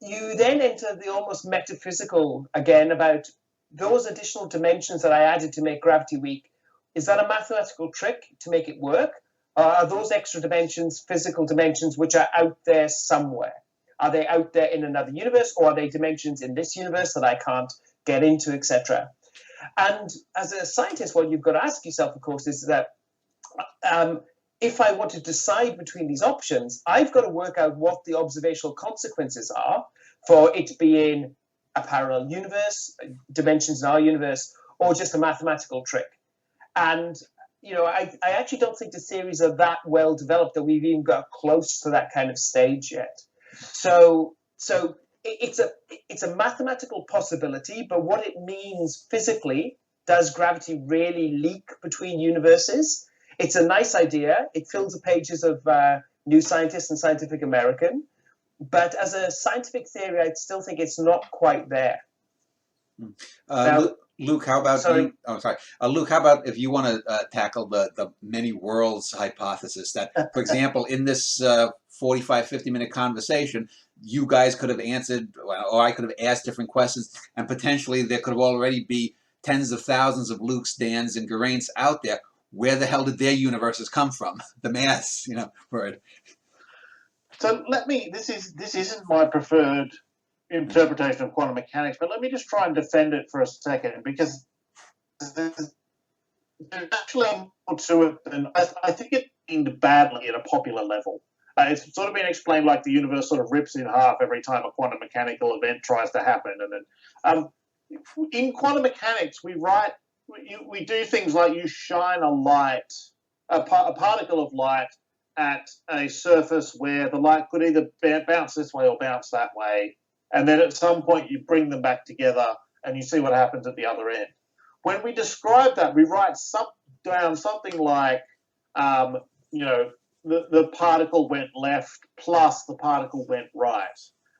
S2: you then enter the almost metaphysical again about those additional dimensions that I added to make gravity weak. Is that a mathematical trick to make it work? Or are those extra dimensions physical dimensions which are out there somewhere? Are they out there in another universe, or are they dimensions in this universe that I can't get into, etc.? And as a scientist, what you've got to ask yourself, of course, is that if I want to decide between these options, I've got to work out what the observational consequences are for it being a parallel universe, dimensions in our universe, or just a mathematical trick. And I actually don't think the theories are that well developed that we've even got close to that kind of stage yet. So it's a mathematical possibility, but what it means physically, does gravity really leak between universes? It's a nice idea. It fills the pages of New Scientist and Scientific American, but as a scientific theory, I still think it's not quite there.
S1: Luke, how about
S2: Sorry.
S1: you? Oh, sorry. Luke, how about if you want to tackle the many worlds hypothesis that, for example, in this 45, 50-minute conversation, you guys could have answered, or I could have asked different questions, and potentially there could have already be tens of thousands of Lukes, Dans, and Geraints out there. Where the hell did their universes come from? The mass, word.
S3: So this isn't my preferred interpretation of quantum mechanics, but let me just try and defend it for a second, because there's actually more to it than I think it's aimed badly at a popular level. It's sort of been explained like the universe sort of rips in half every time a quantum mechanical event tries to happen, and then in quantum mechanics we do things like you shine a particle of light at a surface where the light could either bounce this way or bounce that way, and then at some point you bring them back together and you see what happens at the other end. When we describe that, we write down something like, the particle went left plus the particle went right.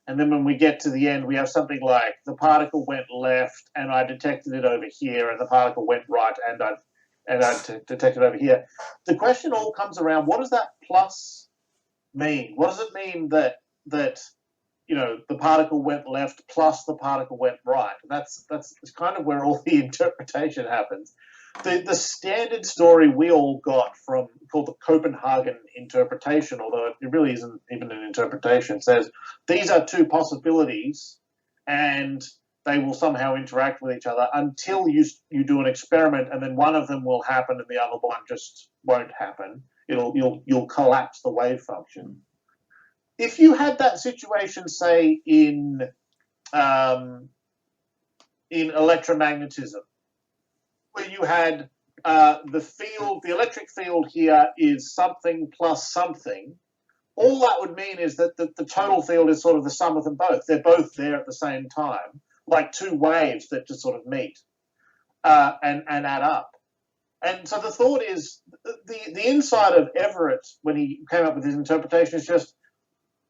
S3: And then when we get to the end, we have something like the particle went left and I detected it over here, and the particle went right and I detected it over here. The question all comes around, what does that plus mean? What does it mean that the particle went left plus the particle went right? That's kind of where all the interpretation happens. The standard story we all got called the Copenhagen interpretation, although it really isn't even an interpretation, says these are two possibilities and they will somehow interact with each other until you do an experiment, and then one of them will happen and the other one just won't happen. You'll collapse the wave function. If you had that situation, say in electromagnetism, where you had the electric field here is something plus something, all that would mean is that the total field is sort of the sum of them both. They're both there at the same time, like two waves that just sort of meet and add up. And so the thought is, the insight of Everett when he came up with his interpretation is just,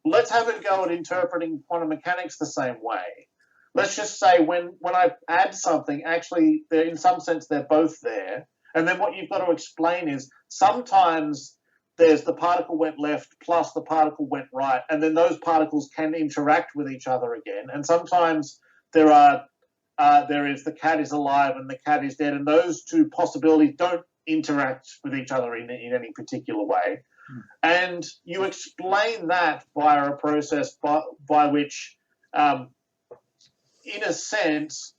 S3: let's have a go at interpreting quantum mechanics the same way. Let's just say when I add something, actually, in some sense, they're both there. And then what you've got to explain is sometimes there's the particle went left plus the particle went right, and then those particles can interact with each other again. And sometimes there is the cat is alive and the cat is dead, and those two possibilities don't interact with each other in any particular way. And you explain that via a process by which in a sense,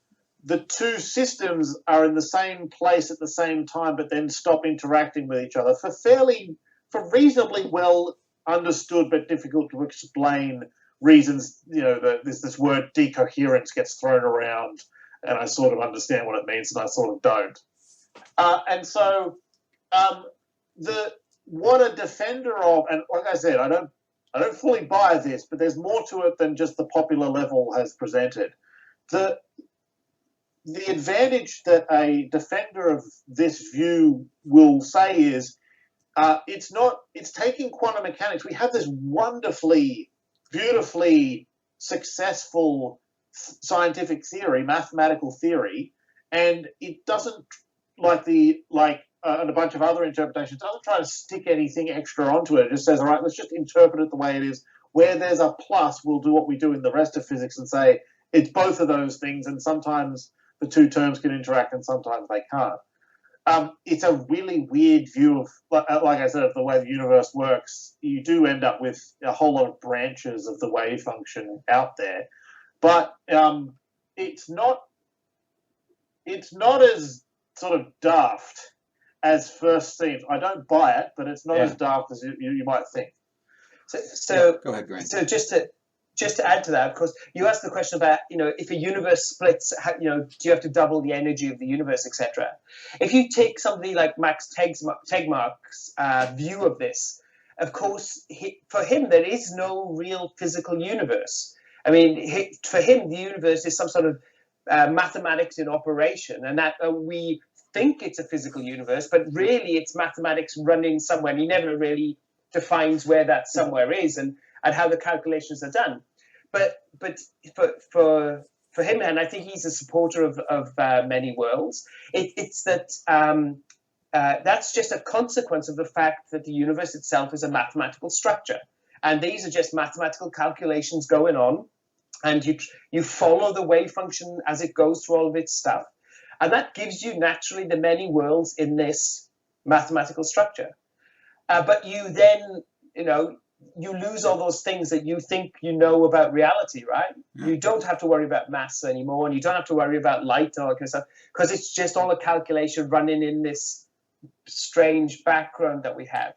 S3: the two systems are in the same place at the same time, but then stop interacting with each other for reasonably well understood but difficult to explain reasons. This word decoherence gets thrown around, and I sort of understand what it means, and I sort of don't. And so, what a defender of, and like I said, I don't fully buy this, but there's more to it than just the popular level has presented. The advantage that a defender of this view will say is it's taking quantum mechanics. We have this wonderfully, beautifully successful scientific theory, mathematical theory, and it doesn't, and a bunch of other interpretations, doesn't try to stick anything extra onto it. It just says, all right, let's just interpret it the way it is. Where there's a plus, we'll do what we do in the rest of physics and say it's both of those things, and sometimes the two terms can interact and sometimes they can't. It's a really weird view of, like I said, of the way the universe works. You do end up with a whole lot of branches of the wave function out there, but it's not as sort of daft as first seems. I don't buy it, but it's not as daft as you might think.
S4: So
S1: go ahead, Grant.
S4: So just to add to that, of course, you asked the question about, if a universe splits, do you have to double the energy of the universe, etc. If you take somebody like Max Tegmark's view of this, of course, for him, there is no real physical universe. I mean, for him, the universe is some sort of mathematics in operation, and that we think it's a physical universe, but really it's mathematics running somewhere. And he never really defines where that somewhere is and how the calculations are done. But for for him, and I think he's a supporter of many worlds, it's that that's just a consequence of the fact that the universe itself is a mathematical structure. And these are just mathematical calculations going on. And you follow the wave function as it goes through all of its stuff. And that gives you naturally the many worlds in this mathematical structure. But you then, you lose all those things that you think you know about reality, right? Yeah. You don't have to worry about mass anymore, and you don't have to worry about light and all that kind of stuff, because it's just all a calculation running in this strange background that we have.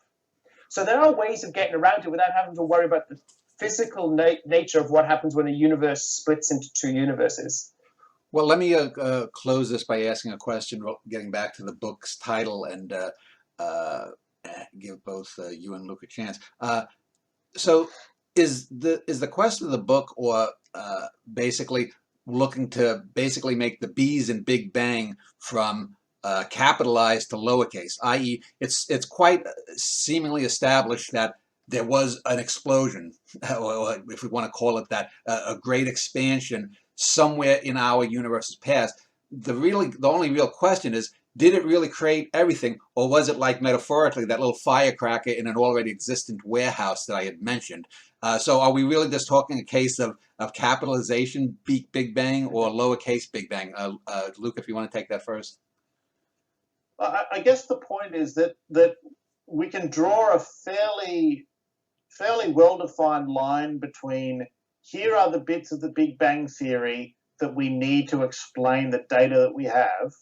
S4: So there are ways of getting around it without having to worry about the physical nature of what happens when a universe splits into two universes.
S1: Well, let me close this by asking a question, getting back to the book's title, and give both you and Luke a chance. So is the question of the book, or basically looking to make the B's in Big Bang from capitalized to lowercase, i.e. it's quite seemingly established that there was an explosion, or if we want to call it that, a great expansion somewhere in our universe's past. The only real question is, did it really create everything, or was it like metaphorically that little firecracker in an already existent warehouse that I had mentioned? So are we really just talking a case of capitalization, Big Bang, or lowercase Big Bang? Luke, if you want to take that first.
S3: I guess the point is that we can draw a fairly well-defined line between, here are the bits of the Big Bang Theory that we need to explain the data that we have,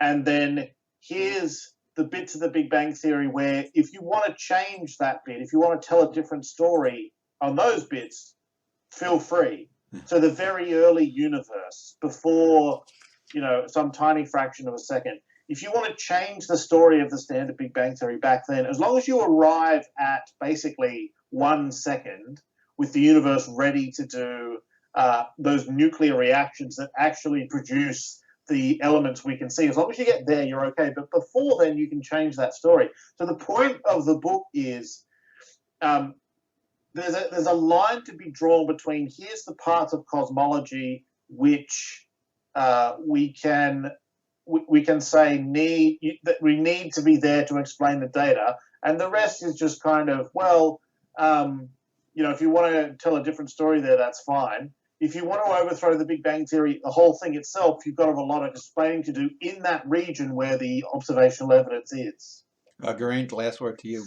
S3: and then here's the bits of the Big Bang Theory where if you want to change that bit, if you want to tell a different story on those bits, feel free. So the very early universe, before, some tiny fraction of a second, if you want to change the story of the standard Big Bang Theory back then, as long as you arrive at basically 1 second with the universe ready to do those nuclear reactions that actually produce the elements we can see, as long as you get there, you're okay. But before then, you can change that story. So the point of the book is there's a line to be drawn between, here's the parts of cosmology which we can say that we need to be there to explain the data, and the rest is just kind of, if you want to tell a different story there, that's fine. If you want to overthrow the Big Bang Theory, the whole thing itself, you've got a lot of explaining to do in that region where the observational evidence is.
S1: Geraint, last word to you.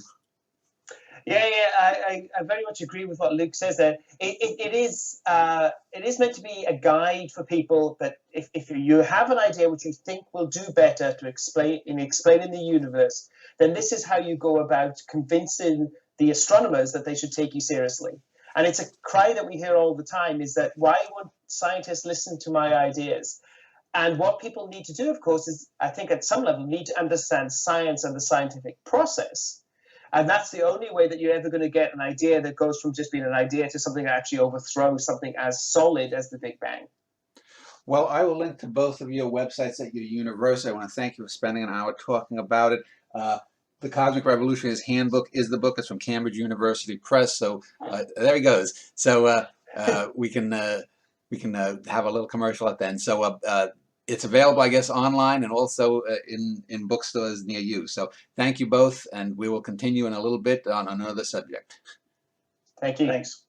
S4: Yeah, I very much agree with what Luke says there. It is meant to be a guide for people that if you have an idea which you think will do better to explain the universe, then this is how you go about convincing the astronomers that they should take you seriously. And it's a cry that we hear all the time, is that why won't scientists listen to my ideas? And what people need to do, of course, is, I think at some level, need to understand science and the scientific process. And that's the only way that you're ever going to get an idea that goes from just being an idea to something that actually overthrows something as solid as the Big Bang.
S1: Well, I will link to both of your websites at your university. I want to thank you for spending an hour talking about it. The Cosmic Revolutionary's Handbook is the book. It's from Cambridge University Press. So there he goes. So we can have a little commercial at the end. So it's available, I guess, online and also in bookstores near you. So thank you both, and we will continue in a little bit on another subject.
S4: Thank you.
S3: Thanks.